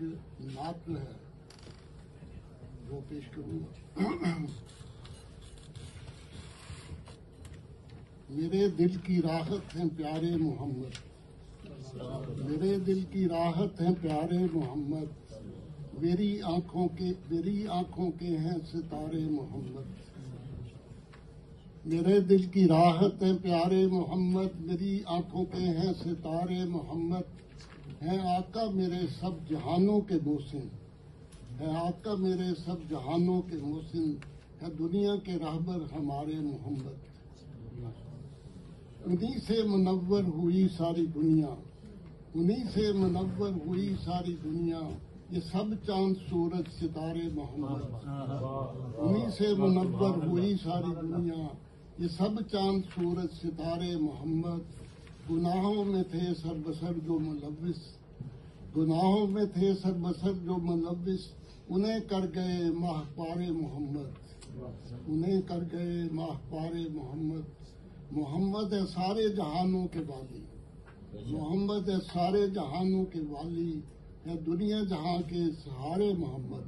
ایک نعت ہے وہ پیش کروں گا. میرے دل کی راحت ہیں پیارے محمد، میرے دل کی راحت ہیں پیارے محمد، میری آنکھوں کے ہیں ستارے محمد. میرے دل کی راحت ہیں پیارے محمد، میری آنکھوں کے ہیں ستارے محمد. ہیں آقا میرے سب جہانوں کے محسن، ہے آقا میرے سب جہانوں کے محسن، ہے دنیا کے رہبر ہمارے محمد. انہی سے منور ہوئی ساری دنیا، انہی سے منور ہوئی ساری دنیا، یہ سب چاند سورج ستارے محمد. انہی سے منور ہوئی ساری دنیا، یہ سب چاند سورج ستارے محمد. گناہوں میں تھے سر بسر جو ملوث، گناہوں میں تھے سر بسر جو ملوث، انہیں کر گئے ماہ پارے محمد، انہیں کر گئے ماہ پارے محمد. محمد ہے سارے جہانوں کے والی، محمد ہے سارے جہانوں کے والی، ہے دنیا جہاں کے سہارے محمد.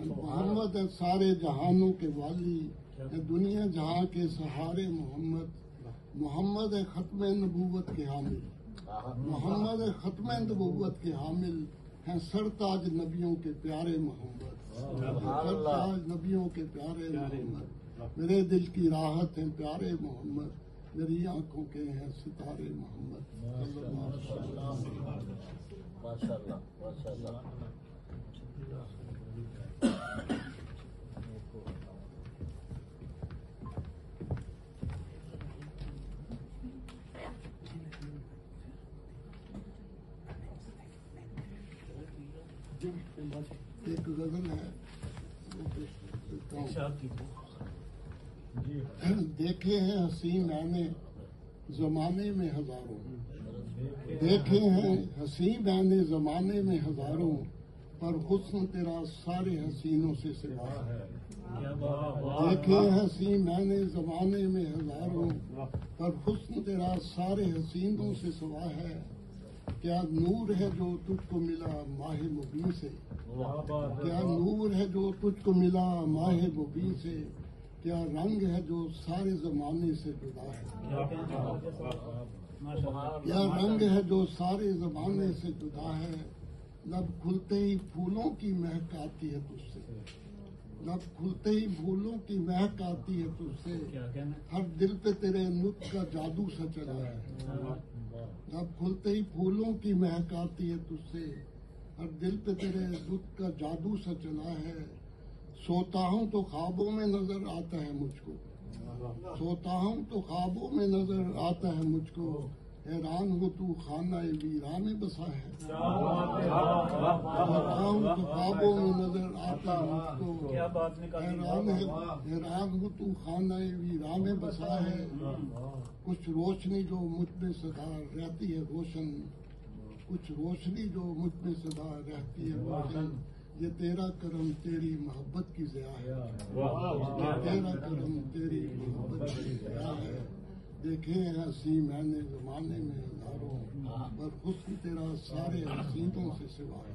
محمد ہے سارے جہانوں کے والی، ہے دنیا جہاں کے سہارے محمد. محمد ہے ختم نبوت کے حامل، محمد ہے ختم نبوت کے حامل، ہیں سرتاج نبیوں کے پیارے محمد، سرتاج نبیوں کے پیارے محمد. میرے دل کی راحت ہیں پیارے محمد، میری آنکھوں کے ہیں ستارے محمد. ماشاء اللہ ماشاء اللہ. ایک غزل ہے دیکھے ہیں حسین میں نے زمانے میں ہزاروں، دیکھے ہیں حسین میں نے زمانے میں ہزاروں، پر حسن تیرا سارے حسینوں سے سوا ہے. دیکھے حسین میں نے زمانے میں ہزاروں، پر حسن تیرا سارے حسینوں سے سوا ہے. کیا نور ہے جو تجھ کو ملا ماہ مبین سے، کیا نور ہے جو تجھ کو ملا ماہ مبین سے، کیا رنگ ہے جو سارے زمانے سے جدا ہے، کیا رنگ ہے جو سارے زمانے سے جدا ہے. لب کھلتے ہی پھولوں کی مہک آتی ہے تجھ سے، لب کھلتے ہی پھولوں کی مہک آتی ہے تجھ سے، ہر دل پہ تیرے نطق کا جادو سا چلا ہے. لب کھلتے ہی پھولوں کی مہک آتی ہے تجھ سے، ہر دل پہ تیرے نطق کا جادو سا چلا ہے. سوتا ہوں تو خوابوں میں نظر آتا ہے مجھ کو، سوتا ہوں تو خوابوں میں نظر آتا ہے مجھ کو، حیران ہو تو خانہ ویراں میں بسا ہے. سوتا ہوں تو خوابوں میں نظر آتا ہے مجھ کو، حیران ہو تو خانہ ویراں میں بسا ہے. کچھ روشنی جو مجھ میں سدا رہتی ہے روشن، کچھ روشنی جو مجھ میں سدا رہتی ہے روشن، یہ تیرا کرم تیری محبت کی ضیاء ہے، یہ تیرا کرم تیری محبت کی ضیاء ہے. دیکھے ہیں حسین میں نے زمانے میں ہزاروں، پر حسن تیرا سارے حسینوں سے سوا ہے.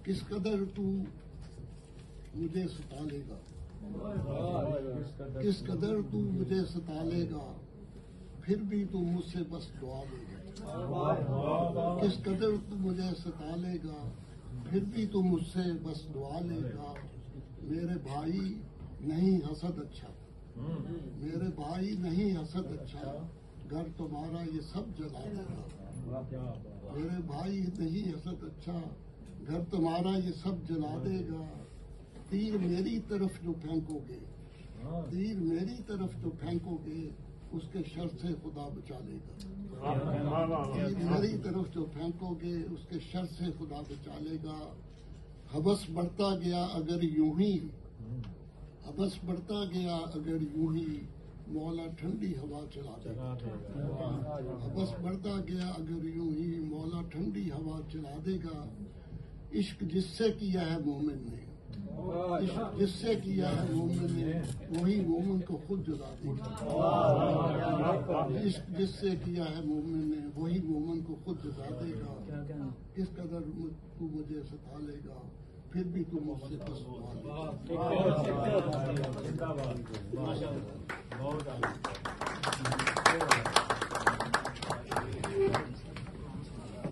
کس قدر تو مجھے ستالے گا، کس قدر تو مجھے ستالے گا، پھر بھی تو مجھ سے بس دعا لے گا. کس قدر تو مجھے ستالے گا، پھر بھی تو مجھ سے بس دعا لے گا. میرے بھائی نہیں حسد اچھا، میرے بھائی نہیں حسد اچھا، گھر تمہارا یہ سب جلا دے گا. میرے بھائی نہیں حسد اچھا، گھر تمہارا یہ سب جلا دے گا. تیر میری طرف جو پھینکو گے، تیر میری طرف جو پھینکو گے، اس کے شر سے خدا بچا لے گا. تیر میری طرف جو پھینکو گے، اس کے شر سے خدا بچا لے گا. حبس بڑھتا گیا اگر یوں ہی، حبس بڑھتا گیا اگر یوں ہی، مولا ٹھنڈی ہوا چلا دے گا. بس بڑھتا گیا اگر یوں ہی مولا ٹھنڈی ہوا چلا دے گا. عشق جس سے کیا ہے مومن نے، عشق جس سے کیا ہے مومن نے، وہی مومن کو خود جلا دے گا. عشق جس سے کیا ہے مومن نے، وہی مومن کو خود جلا دے گا. کس قدر تو مجھے ستا لے گا، پھر بھی تو مجھ سے بس بہت